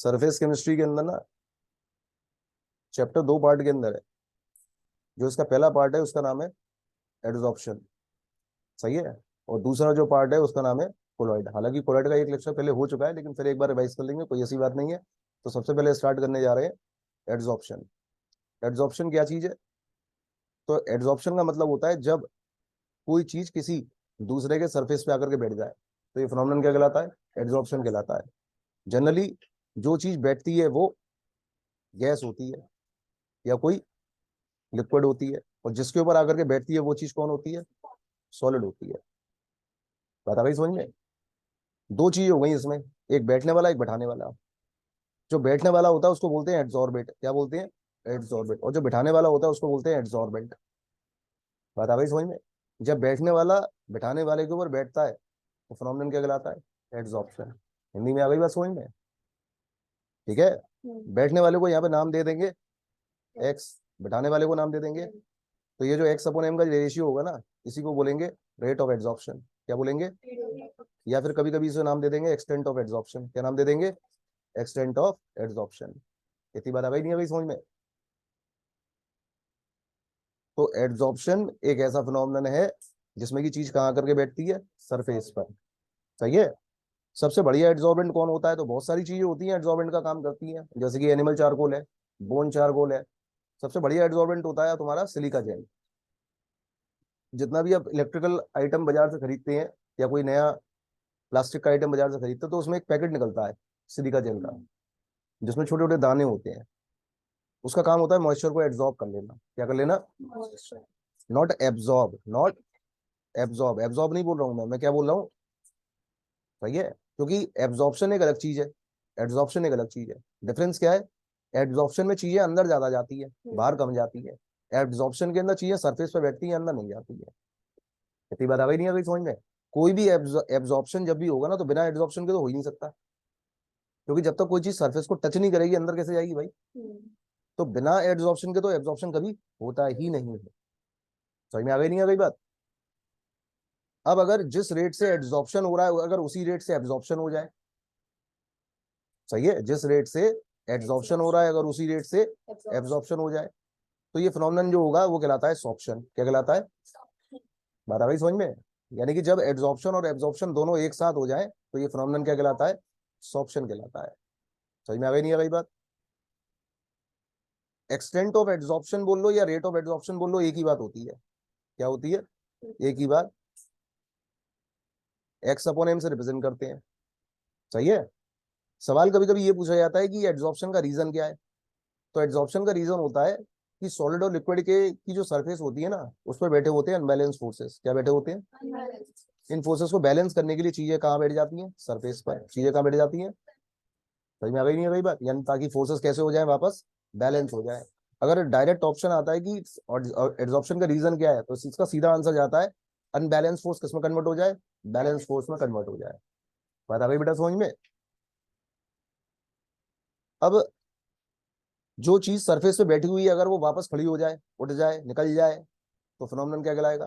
Surface chemistry के अंदर ना चैप्टर 2 पार्ट के अंदर है। जो इसका पहला पार्ट है उसका नाम है एडजॉर्प्शन, सही है। और दूसरा जो पार्ट है उसका नाम है कोलॉइड। हालांकि कोलॉइड का एक लेक्चर पहले हो चुका है, लेकिन फिर एक बार रिवाइज कर लेंगे, कोई ऐसी बात नहीं है। तो सबसे पहले स्टार्ट करने जा रहे हैं एडजॉर्प्शन। एडजॉर्प्शन क्या चीज है? तो एडजॉर्प्शन का मतलब होता है जब कोई चीज किसी दूसरे के सरफेस पे आकर के बैठ जाए, तो ये फिनोमेनन क्या कहलाता है? एडजॉर्प्शन कहलाता है। जनरली जो चीज बैठती है वो गैस होती है या कोई लिक्विड होती है, और जिसके ऊपर आकर के बैठती है वो चीज कौन होती है? सॉलिड होती है। बात आ गई समझ में? दो चीज हो गई इसमें, एक बैठने वाला एक बैठाने वाला। जो बैठने वाला होता है उसको बोलते हैं एड्सॉर्बेट। क्या बोलते हैं? एड्सॉर्बेट। और जो बैठाने वाला होता है उसको बोलते हैं एड्सॉर्बेंट। बात आ गई समझ में? जब बैठने वाला बैठाने वाले के ऊपर बैठता है तो फिनोमेनन क्या कहलाता है? एड्सॉर्प्शन। हिंदी में आ गई बात समझ में? ठीक है। बैठने वाले को यहाँ पे नाम दे देंगे एक्स, बैठाने वाले को नाम दे देंगे। तो ये जो एक्स अपॉन एम का रेशियो होगा ना, इसी को बोलेंगे रेट ऑफ एड्सॉर्प्शन। क्या बोलेंगे? या फिर कभी कभी इसे नाम दे देंगे एक्सटेंट ऑफ एड्सॉर्प्शन। क्या नाम दे देंगे? Extent of adsorption. इतनी बात आ गई नहीं आ गई समझ में? तो एड्सॉर्प्शन एक ऐसा फिनोमेनन है जिसमें की चीज कहाँ करके बैठती है? सरफेस पर। सही है। सबसे बढ़िया एड्सॉर्बेंट कौन होता है? तो बहुत सारी चीजें होती हैं एड्सॉर्बेंट का काम करती हैं, जैसे कि एनिमल चारकोल है, बोन चारकोल है। सबसे बढ़िया एड्सॉर्बेंट होता है तुम्हारा सिलिका जेल। जितना भी आप इलेक्ट्रिकल आइटम बाजार से खरीदते हैं या कोई नया प्लास्टिक का आइटम बाजार से खरीदते हैं, तो उसमें एक पैकेट निकलता है सिलिका जेल का, जिसमें छोटे छोटे दाने होते हैं। उसका काम होता है मॉइस्चर को एब्जॉर्ब कर लेना। क्या कर लेना? Not absorb, not absorb. Absorb नहीं बोल रहा हूं मैं क्या बोल रहा हूँ? सही है। क्योंकि एब्जॉर्प्शन एक अलग चीज है, एड्सॉर्प्शन एक अलग चीज है। डिफरेंस क्या है? एड्सॉर्प्शन में चीजें अंदर ज्यादा जाती है, बाहर कम जाती है। एब्जॉर्प्शन के अंदर चीजें सरफेस पे बैठती है, अंदर नहीं जाती है। इतनी बात आ गई नहीं आ गई समझ में? कोई भी एब्जॉर्प्शन जब भी होगा ना, तो बिना एब्जॉर्प्शन के तो हो ही नहीं सकता। क्योंकि जब तक कोई चीज सरफेस को टच नहीं करेगी, अंदर कैसे जाएगी भाई? तो बिना एब्जॉर्प्शन के तो एब्जॉर्प्शन कभी होता ही नहीं है। समझ में आ गई नहीं आ गई बात? अब अगर जिस रेट से एब्जॉर्प्शन हो रहा है अगर उसी रेट से एब्जॉर्प्शन हो जाए, सही है, जिस रेट से एब्जॉर्प्शन हो रहा है अगर उसी रेट से एब्जॉर्प्शन हो जाए, तो ये फिनोमेनन जो होगा वो कहलाता है सॉर्प्शन। क्या कहलाता है? बात आ गई समझ में? यानी कि जब एब्जॉर्प्शन और एब्जॉर्प्शन दोनों एक साथ हो जाए तो ये फिनोमेनन क्या कहलाता है? सॉर्प्शन कहलाता है। समझ में आ गई नहीं आ गई बात? एक्सटेंट ऑफ एब्जॉर्प्शन बोल लो या रेट ऑफ एब्जॉर्प्शन बोल लो, एक ही बात होती है। क्या होती है? एक ही बात। एक्स अपॉन एम से रिप्रेजेंट करते हैं। सही है। सवाल कभी कभी ये पूछा जाता है कि एब्जॉर्प्शन का रीजन क्या है? तो एब्जॉर्प्शन का रीजन होता है कि सॉलिड और लिक्विड के की जो सरफेस होती है ना, उस पर बैठे होते हैं अनबैलेंस फोर्सेस। क्या बैठे होते हैं? इन फोर्सेस को बैलेंस करने के लिए चीजें कहाँ बैठ जाती हैं? सरफेस पर। चीजें कहाँ बैठ जाती हैं? समझ में आ गई नहीं आ गई बात? यानी ताकि फोर्सेस कैसे हो जाए? वापस बैलेंस हो जाए। अगर डायरेक्ट ऑप्शन आता है कि एब्जॉर्प्शन का रीजन क्या है, तो इसका सीधा आंसर जाता है अनबैलेंस फोर्स किस में कन्वर्ट हो जाए? बैलेंस फोर्स में कन्वर्ट हो जाए। बात आ गई बेटा समझ में? अब जो चीज सरफेस पे बैठी हुई है अगर वो वापस खड़ी हो जाए, उठ जाए, निकल जाए, तो फिनोमेनन क्या कहलाएगा?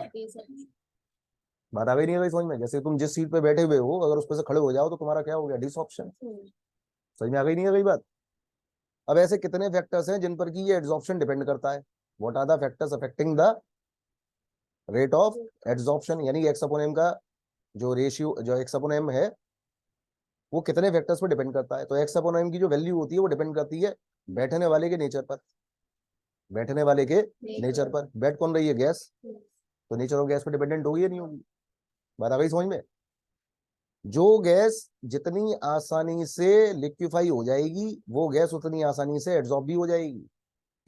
बात आ गई नहीं आ गई समझ में? जैसे तुम जिस सीट पे बैठे हुए हो अगर उस पर से खड़े हो जाओ तो तुम्हारा क्या हो गया? डिसऑप्शन। समझ में आ गई नहीं आ गई बात? अब ऐसे कितने फैक्टर्स हैं जिन पर की ये एड्सॉर्प्शन डिपेंड करता है? What are the factors affecting the rate of adsorption? यानी एक्स अपॉन एम का जो रेशियो, जो एक्स अपॉन एम है, वो कितने फैक्टर्स पर डिपेंड करता है? तो एक्स अपॉन एम की जो वैल्यू होती है वो डिपेंड करती है बैठने वाले के नेचर पर। बैठने वाले के नेचर पर। बैठ कौन रही है? गैस। तो नेचर ऑफ गैस पर डिपेंडेंट होगी या नहीं होगी? बात आ गई समझ में? जो गैस जितनी आसानी से लिक्विफाई हो जाएगी वो गैस उतनी आसानी से एड्सॉर्ब भी हो जाएगी।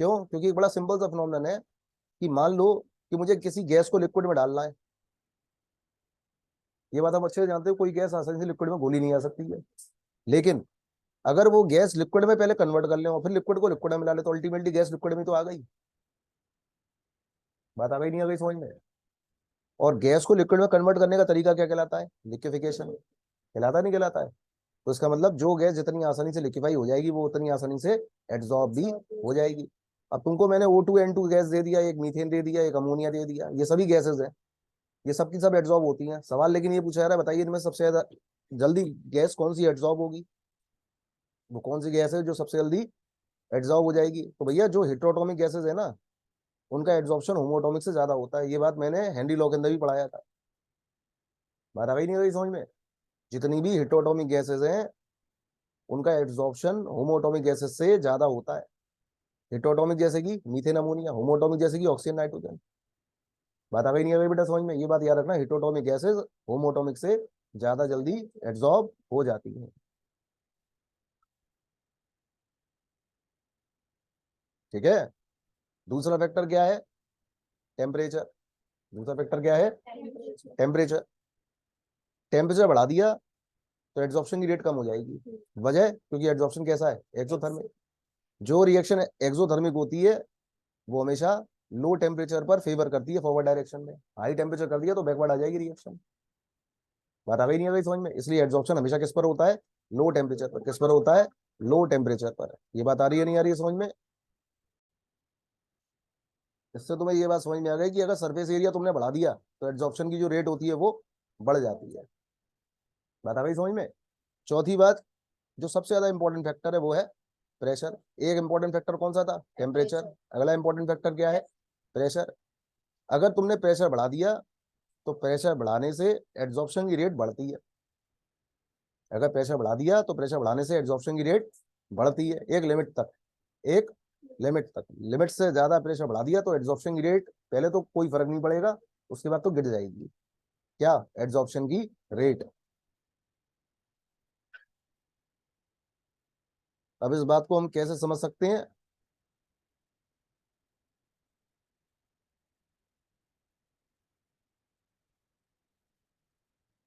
क्यों? क्योंकि एक बड़ा सिंपल सा फिनोमेनन है कि मान लो कि मुझे किसी गैस को लिक्विड में डालना है। ये बात आप अच्छे से जानते हो, कोई गैस आसानी से लिक्विड में घोली नहीं आ सकती है। लेकिन अगर वो गैस लिक्विड में पहले कन्वर्ट कर ले और फिर लिक्विड को लिक्विड में मिला ले, तो अल्टीमेटली गैस लिक्विड में तो आ गई। बात आ गई नहीं आ गई समझ में? और गैस को लिक्विड में कन्वर्ट करने का तरीका क्या कहलाता है? लिक्विफिकेशन। कहलाता नहीं कहलाता है? तो इसका मतलब जो गैस जितनी आसानी से लिक्विफाई हो जाएगी वो उतनी आसानी से एड्सॉर्ब भी हो जाएगी। अब तुमको मैंने O2N2 गैस दे दिया, एक मीथेन दे दिया, एक अमोनिया दे दिया, ये सभी गैसेस हैं, ये सब की सब एड्सॉर्ब होती हैं। सवाल लेकिन ये पूछा जा रहा है बताइए इनमें सबसे ज्यादा जल्दी गैस कौन सी एड्सॉर्ब होगी? वो कौन सी गैस है जो सबसे जल्दी एड्सॉर्ब हो जाएगी? तो भैया जो हेटेरोटॉमिक गैसेज है ना, उनका एड्सॉर्प्शन होमोटॉमिक से ज्यादा होता है। ये बात मैंने हेनरी लॉ के अंदर भी पढ़ाया था। बात आ गई नहीं गई समझ में? जितनी भी हेटेरोटॉमिक गैसेज हैं, उनका एड्सॉर्प्शन होमोटॉमिक गैसेज से ज्यादा होता है। हेटेरोटॉमिक जैसे कि मीथेन अमोनिया, होमोटॉमिक जैसे कि ऑक्सीजन नाइट्रोजन। बात आ गई नहीं आ गई बेटा समझ में? ये बात याद रखना, हेटेरोटॉमिक गैसेज होमोटॉमिक से ज्यादा जल्दी एड्सॉर्ब हो जाती है। ठीक है। दूसरा फैक्टर क्या है? टेम्परेचर। दूसरा फैक्टर क्या है? टेम्परेचर। टेम्परेचर बढ़ा दिया तो एड्सॉर्प्शन की रेट कम हो जाएगी। वजह, क्योंकि एड्सॉर्प्शन कैसा है? एक्सोथर्मिक। जो रिएक्शन एक्सोथर्मिक होती है वो हमेशा लो टेम्परेचर पर फेवर करती है फॉरवर्ड डायरेक्शन में। हाई टेम्परेचर कर दिया तो बैकवर्ड आ जाएगी रिएक्शन। बात आ गई नहीं आ गई समझ में? इसलिए एड्सॉर्प्शन हमेशा किस पर होता है? लो टेम्परेचर पर। किस पर होता है? लो टेम्परेचर पर। ये बात आ रही है नहीं आ रही है समझ में? इससे तुम्हें ये बात समझ में आ गई कि अगर सरफेस एरिया तुमने बढ़ा दिया तो एड्सॉर्प्शन की जो रेट होती है वो बढ़ जाती है। बात आ गई समझ में? चौथी बात, जो सबसे ज्यादा इंपॉर्टेंट फैक्टर है वो है प्रेशर। एक इंपॉर्टेंट फैक्टर कौन सा था? टेम्परेचर। अगला इंपॉर्टेंट फैक्टर क्या है? प्रेशर। अगर तुमने प्रेशर बढ़ा दिया तो प्रेशर बढ़ाने से एड्सॉर्प्शन की रेट बढ़ती है। अगर प्रेशर बढ़ा दिया तो प्रेशर बढ़ाने से एड्सॉर्प्शन की रेट बढ़ती है एक लिमिट तक। एक लिमिट तक। लिमिट से ज्यादा प्रेशर बढ़ा दिया तो एड्सॉर्प्शन की रेट पहले तो कोई फर्क नहीं पड़ेगा, उसके बाद तो गिर जाएगी। क्या? एड्सॉर्प्शन की रेट। अब इस बात को हम कैसे समझ सकते हैं?